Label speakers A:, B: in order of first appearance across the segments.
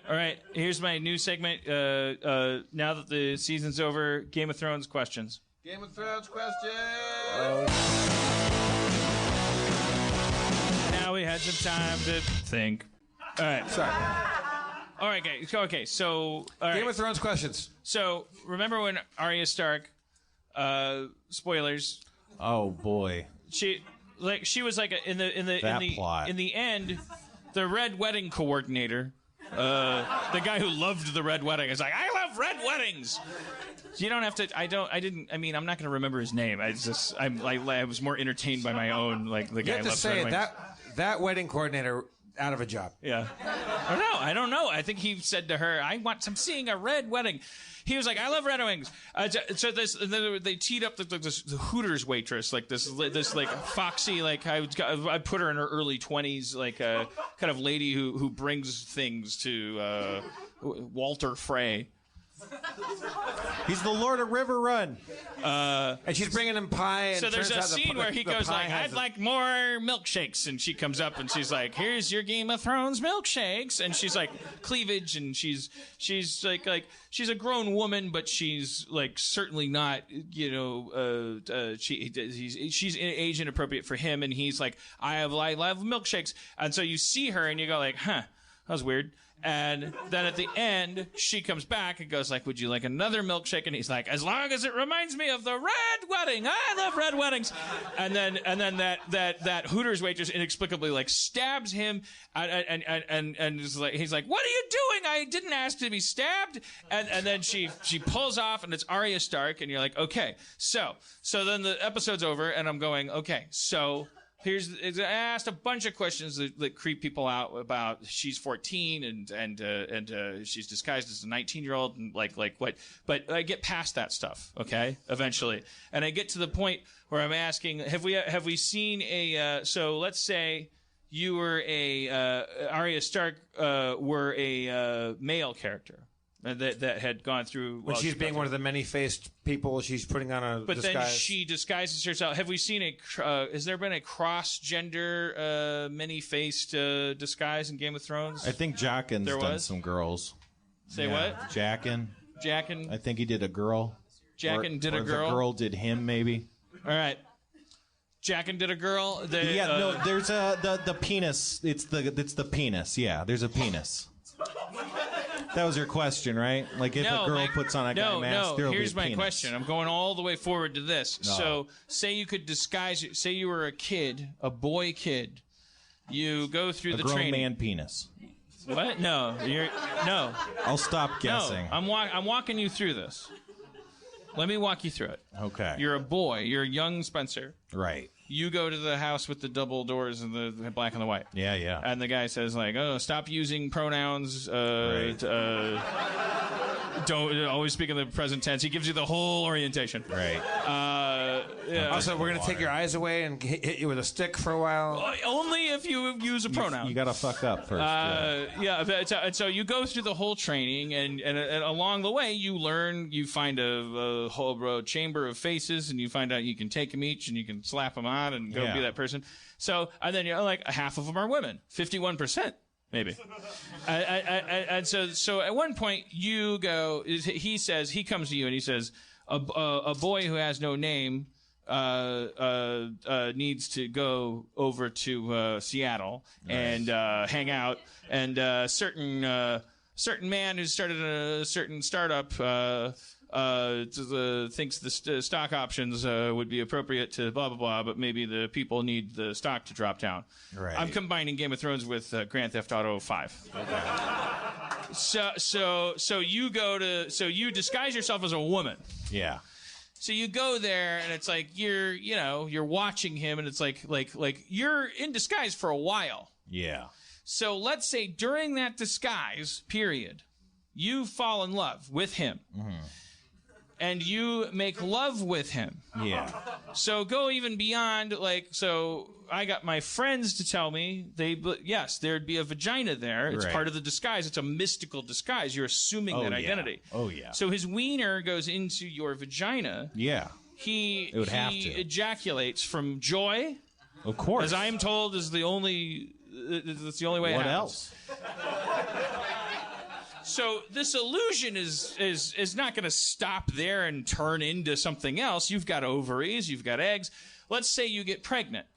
A: All right, here's my new segment. Now that the season's over, Game of Thrones questions.
B: Game of Thrones questions.
A: Now we had some time to think. All right,
B: Sorry.
A: all right, okay. So, all right.
B: Game of Thrones questions.
A: So, remember when Arya Stark? Spoilers.
C: Oh boy.
A: She was like in the
C: plot.
A: in the end, the Red Wedding coordinator. The guy who loved the red wedding is like, I love red weddings. You don't have to. I'm not going to remember his name. I was more entertained by my own, like the guy.
B: You have to say that wedding coordinator out of a job.
A: Yeah. I don't know. I think he said to her, I'm seeing a red wedding. He was like, I love red wings. So they teed up the Hooters waitress, like this like foxy, like I put her in her early 20s, like a kind of lady who brings things to Walter Frey.
C: He's the Lord of River Run.
B: And she's bringing him pie. And
A: so there's a scene where he goes like, I'd like more milkshakes. And she comes up and she's like, here's your Game of Thrones milkshakes. And she's like cleavage. And she's like she's a grown woman, but she's like certainly not, she's age inappropriate for him. And he's like, I love milkshakes. And so you see her and you go like, huh, that was weird. And then at the end, she comes back and goes like, would you like another milkshake? And he's like, as long as it reminds me of the red wedding. I love red weddings. And then that Hooters waitress inexplicably like stabs him and is like, he's like, what are you doing? I didn't ask to be stabbed. And then she pulls off and it's Arya Stark and you're like, okay. So then the episode's over and I'm going, okay, so I asked a bunch of questions that creep people out about she's 14 and she's disguised as a 19-year-old and like what, but I get past that stuff, okay, eventually, and I get to the point where I'm asking, have we seen so let's say you were Arya Stark were a male character. That had gone through...
B: When she's being one of the many-faced people, she's putting on a disguise. But then
A: she disguises herself. Have we seen has there been a cross-gender, many-faced disguise in Game of Thrones?
C: I think Jaqen's done some girls.
A: Say what?
C: Jaqen. I think he did a girl.
A: Jaqen did a girl?
C: The girl did him, maybe.
A: All right. Jaqen did a girl?
C: No, there's the penis. It's the penis. Yeah, there's a penis. That was your question, right? Like if a girl puts on a guy mask, there'll be a penis. Here's my question. I'm going all the way forward to this. No. So, say you could disguise. Say you were a kid, a boy kid. You go through the training. A grown man penis.
A: What? No. No.
C: I'll stop guessing.
A: No. I'm walking you through this. Let me walk you through it.
C: Okay.
A: You're a boy. You're a young Spencer.
C: Right.
A: You go to the house with the double doors and the black and the white.
C: Yeah.
A: And the guy says like, "Oh, stop using pronouns.
C: Right.
A: Don't always speak in the present tense." He gives you the whole orientation.
C: Right.
B: Also, we're going to take your eyes away and hit you with a stick for a while.
A: Only if you use a pronoun.
C: You got to fuck up first.
A: And so you go through the whole training, and along the way you learn. You find a whole chamber of faces, and you find out you can take them each, and you can slap them on and go be that person. So, and then you're like, half of them are women, 51%. Maybe. And so at one point he comes to you and he says, a boy who has no name, needs to go over to, Seattle and, hang out. And, certain man who started a certain startup, thinks the stock options would be appropriate to blah blah blah, but maybe the people need the stock to drop down.
C: Right.
A: I'm combining Game of Thrones with Grand Theft Auto 5. Okay. So you disguise yourself as a woman.
C: Yeah.
A: So you go there and it's like you're watching him and it's like you're in disguise for a while.
C: Yeah.
A: So let's say during that disguise period, you fall in love with him. Mm-hmm. And you make love with him.
C: Yeah.
A: So go even beyond, so I got my friends to tell me, yes, there'd be a vagina there. It's part of the disguise. It's a mystical disguise. You're assuming that identity.
C: Oh, yeah.
A: So his wiener goes into your vagina.
C: Yeah.
A: He
C: have to.
A: ejaculates from joy.
C: Of course.
A: As I'm told, that's the only way it happens.
C: What else?
A: So this illusion is not going to stop there and turn into something else. You've got ovaries, you've got eggs. Let's say you get pregnant.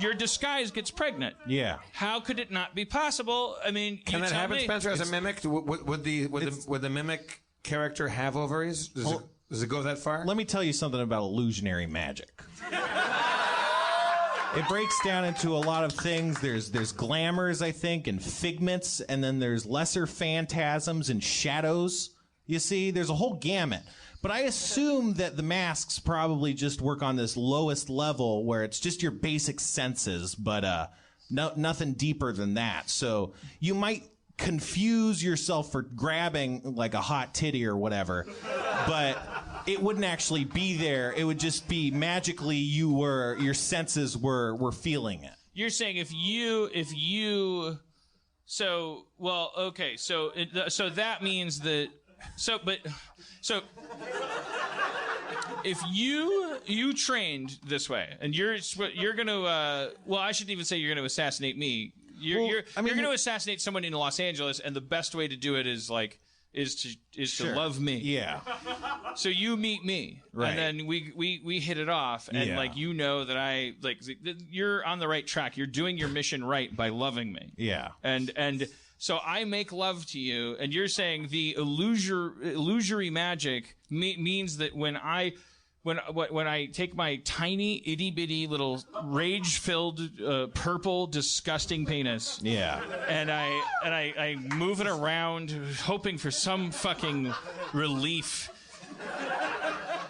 A: Your disguise gets pregnant.
C: Yeah.
A: How could it not be possible? I mean,
B: can that happen, Spencer? As a mimic, would the mimic character have ovaries? Does it go that far?
C: Let me tell you something about illusionary magic. It breaks down into a lot of things. There's glamours, I think, and figments, and then there's lesser phantasms and shadows. You see, there's a whole gamut. But I assume that the masks probably just work on this lowest level where it's just your basic senses, but nothing deeper than that. So you might confuse yourself for grabbing like a hot titty or whatever, but it wouldn't actually be there. It would just be magically your senses were feeling it. You're saying if you so that means that if you trained this way and you're gonna I shouldn't even say you're gonna assassinate me. You're gonna assassinate someone in Los Angeles, and the best way to do it is to love me. Yeah. So you meet me, right, and then we hit it off, and that you're on the right track. You're doing your mission right by loving me. Yeah. And so I make love to you, and you're saying the illusory magic means that when I take my tiny itty bitty little rage filled purple disgusting penis, yeah, and I move it around hoping for some fucking relief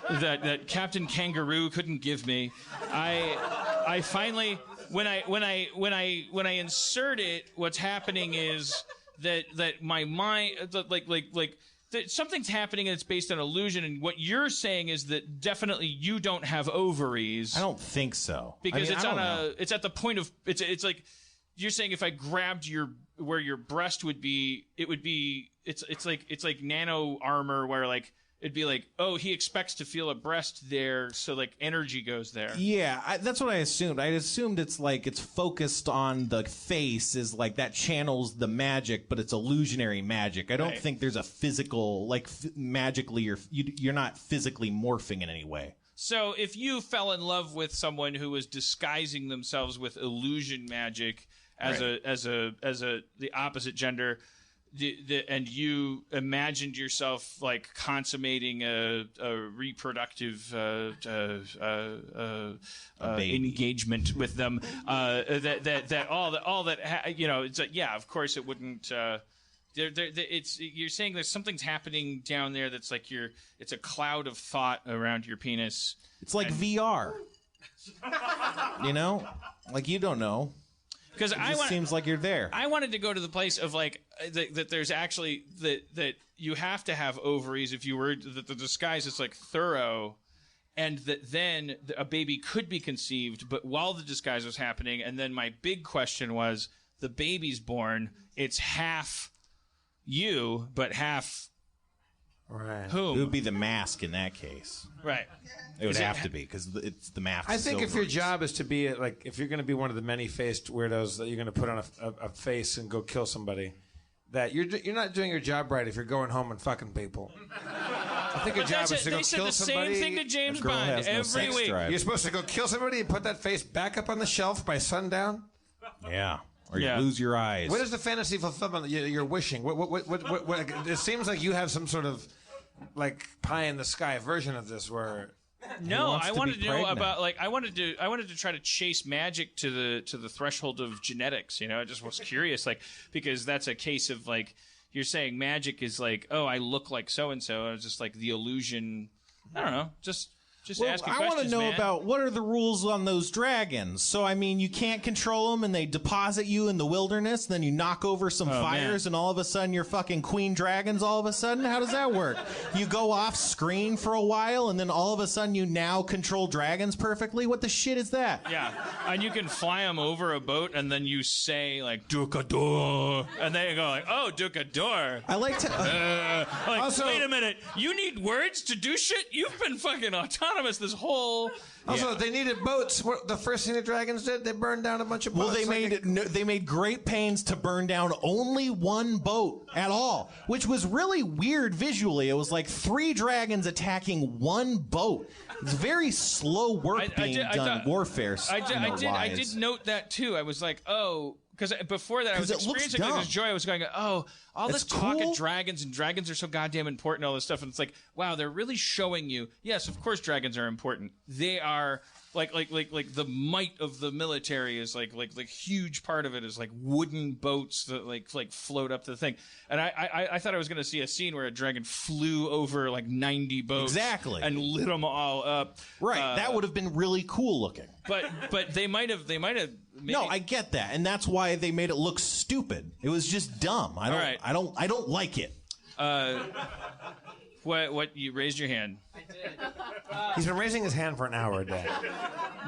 C: that Captain Kangaroo couldn't give me, I finally when I insert it, what's happening is that my mind that something's happening and it's based on illusion, and what you're saying is that definitely you don't have ovaries. I don't think so. Because it's at the point of it's like you're saying if I grabbed where your breast would be, it's like nano armor where like it'd be like, oh, he expects to feel a breast there, so like energy goes there. Yeah, that's what I assumed. I assumed it's like it's focused on the face, is like that channels the magic, but it's illusionary magic. I don't think there's a physical, like magically, you're not physically morphing in any way. So if you fell in love with someone who was disguising themselves with illusion magic as the opposite gender, and you imagined yourself like consummating a reproductive engagement with them, it's like, yeah, of course it wouldn't. You're saying there's something's happening down there that's like it's a cloud of thought around your penis. It's like VR. Like you don't know. Because seems like you're there. I wanted to go to the place of like that. There's actually that you have to have ovaries if you were that the disguise is like thorough, and that then a baby could be conceived. But while the disguise was happening, and then my big question was the baby's born. It's half you, but half. Right. Whom? It would be the mask in that case. Right. It would have to be because it's the mask. I think if your job is to be if you're going to be one of the many-faced weirdos that you're going to put on a face and go kill somebody, that you're not doing your job right if you're going home and fucking people. I think your job is to go kill somebody. They said the same thing to James Bond every week. You're supposed to go kill somebody and put that face back up on the shelf by sundown. Yeah. Or you lose your eyes. What is the fantasy fulfillment you're wishing? What? It seems like you have some sort of like pie in the sky version of this where. No, I wanted to know about I wanted to try to chase magic to the threshold of genetics. I just was curious, because that's a case of like you're saying magic is like, oh, I look like so and so. It's just like the illusion. I don't know, just asking questions. I want to know about what are the rules on those dragons. So, I mean, you can't control them and they deposit you in the wilderness. Then you knock over some fires and all of a sudden you're fucking queen dragons all of a sudden. How does that work? You go off screen for a while and then all of a sudden you now control dragons perfectly? What the shit is that? Yeah. And you can fly them over a boat and then you say like, Ducador. And they go like, oh, Ducador. I like to... also, wait a minute. You need words to do shit? You've been fucking autonomous
A: autonomous. This whole
B: also they needed boats. What, the first thing the dragons did, they burned down a bunch of boats.
C: Well, they made great pains to burn down only one boat at all, which was really weird visually. It was like 3 dragons attacking one boat. It's very slow work being done warfare.
A: I did note that too. I was like, oh. Because before that, I was experiencing like this joy. I was going, oh, all this talk of dragons, and dragons are so goddamn important, all this stuff. And it's like, wow, they're really showing you, yes, of course dragons are important. They are like the might of the military is like huge part of it is like wooden boats that like float up the thing. And I thought I was going to see a scene where a dragon flew over like 90 boats.
C: Exactly.
A: And lit them all up.
C: Right. That would have been really cool looking.
A: But they might have.
C: No, I get that, and that's why they made it look stupid. It was just dumb. I don't like it.
A: What? You raised your hand.
D: I did.
B: He's been raising his hand for an hour a day.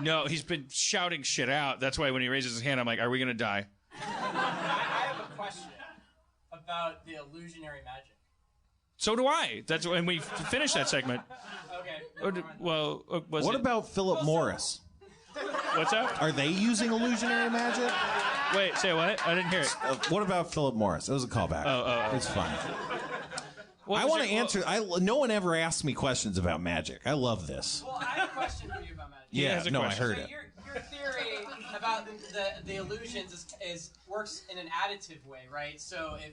A: No, he's been shouting shit out. That's why when he raises his hand, I'm like, "Are we gonna die?"
D: I have a question about the illusionary magic.
A: So do I. That's when we finish that segment.
D: Okay.
C: What about Philip Morris?
A: What's that?
C: Are they using illusionary magic?
A: Wait, say what? I didn't hear it.
C: What about Philip Morris? It was a callback.
A: Oh.
C: It's fine. I want to answer. No one ever asks me questions about magic. I love this.
D: Well, I have a question for you about magic.
C: Yeah, no, I heard it.
D: Your theory about the illusions is works in an additive way, right? So if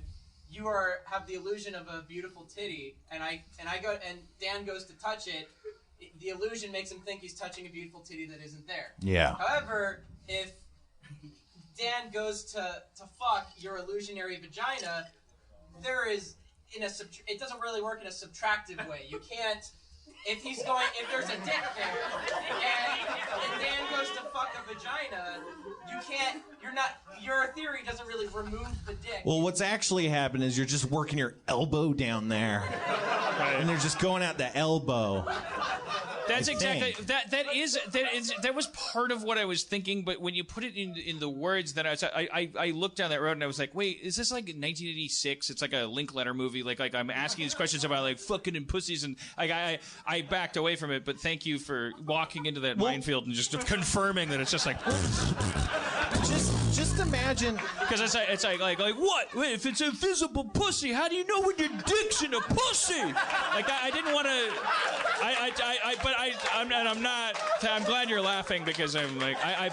D: you have the illusion of a beautiful titty, and Dan goes to touch it, the illusion makes him think he's touching a beautiful titty that isn't there.
C: Yeah.
D: However, if Dan goes to fuck your illusionary vagina, it doesn't really work in a subtractive way. You can't. If there's a dick there, and Dan goes to fuck a vagina, your theory doesn't really remove the dick.
C: Well, what's actually happened is you're just working your elbow down there. Right. And they're just going at the elbow.
A: That's exactly that was part of what I was thinking, but when you put it in the words that I looked down that road and I was like, wait, is this like 1986? It's like a Linkletter movie. Like I'm asking these questions about like fucking and pussies, and I backed away from it. But thank you for walking into that minefield and just confirming that it's just like.
C: Just imagine,
A: because it's like what? Wait, if it's invisible pussy, how do you know when your dick's in a pussy? Like I didn't want to. I'm glad you're laughing because I'm like I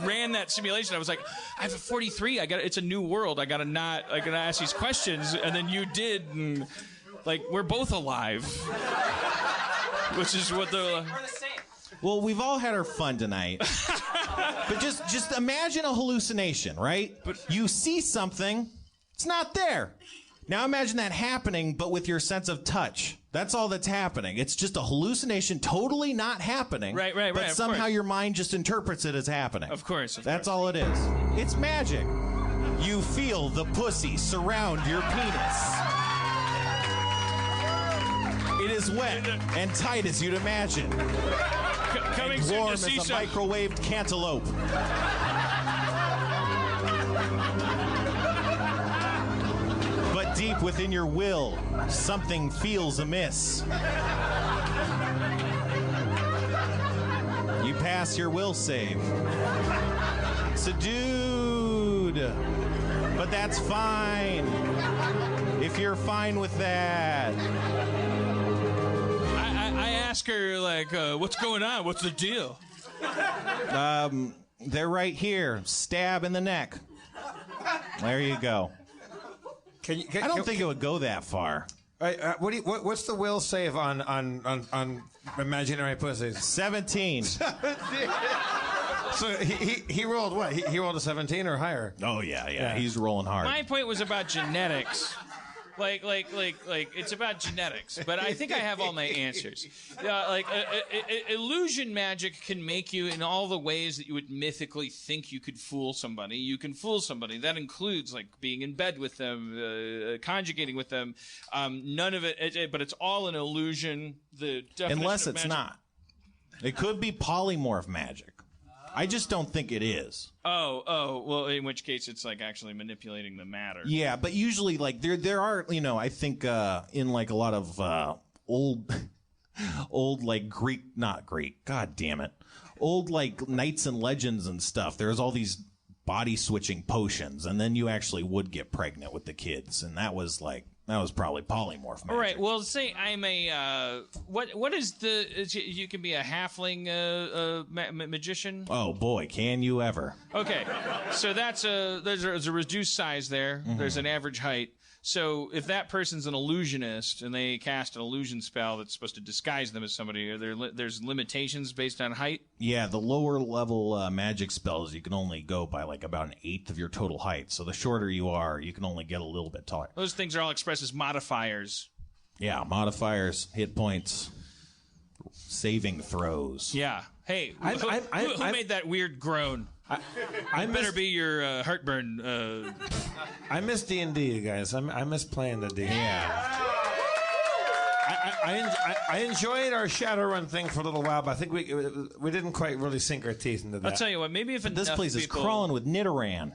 A: ran that simulation. I was like, I have a 43. It's a new world. I gotta ask these questions, and then you did, and like we're both alive, which is what the.
D: We're the same.
C: Well, we've all had our fun tonight. But just imagine a hallucination, right? But you see something, it's not there. Now imagine that happening, but with your sense of touch. That's all that's happening. It's just a hallucination, totally not happening.
A: Right.
C: But somehow your mind just interprets it as happening.
A: Of course.
C: That's all it is. It's magic. You feel the pussy surround your penis. It is wet and tight as you'd imagine.
A: Coming
C: and warm
A: soon to
C: as a microwaved cantaloupe. But deep within your will, something feels amiss. You pass your will save. Subdued. But that's fine. If you're fine with that.
A: I ask her, like, what's going on? What's the deal?
C: They're right here. Stab in the neck. There you go. I don't think it would go that far.
B: What's the will save on imaginary pussies?
C: 17.
B: So he rolled what? He rolled a 17 or higher?
C: Oh yeah. He's rolling hard.
A: My point was about genetics. Like, it's about genetics, but I think I have all my answers. Illusion magic can make you in all the ways that you would mythically think you could fool somebody. You can fool somebody. That includes, like, being in bed with them, conjugating with them. None of it, but it's all an illusion. The definition
C: Unless
A: of
C: it's
A: magic,
C: not. It could be polymorph magic. I just don't think it is.
A: Oh, well, in which case it's like actually manipulating the matter.
C: Yeah, but usually, like, there are, I think in like a lot of old old like God damn it, old like knights and legends and stuff. There's all these body switching potions, and then you actually would get pregnant with the kids, and that was probably polymorph magic.
A: All right. Well, say I'm a what is the you can be a halfling magician.
C: Oh boy, can you ever?
A: Okay, so there's a reduced size there. Mm-hmm. There's an average height. So if that person's an illusionist and they cast an illusion spell that's supposed to disguise them as somebody, there's limitations based on height?
C: Yeah, the lower level magic spells, you can only go by like about an eighth of your total height. So the shorter you are, you can only get a little bit taller.
A: Those things are all expressed as modifiers.
C: Yeah, modifiers, hit points, saving throws.
A: Yeah. Hey, who made that weird groan? I better be your heartburn.
B: I miss D&D, you guys. I miss playing the D.
C: Yeah.
B: I enjoyed our Shadowrun thing for a little while, but I think we didn't quite really sink our teeth into that.
A: I'll tell you what. Maybe if
C: this place is crawling with Nidoran.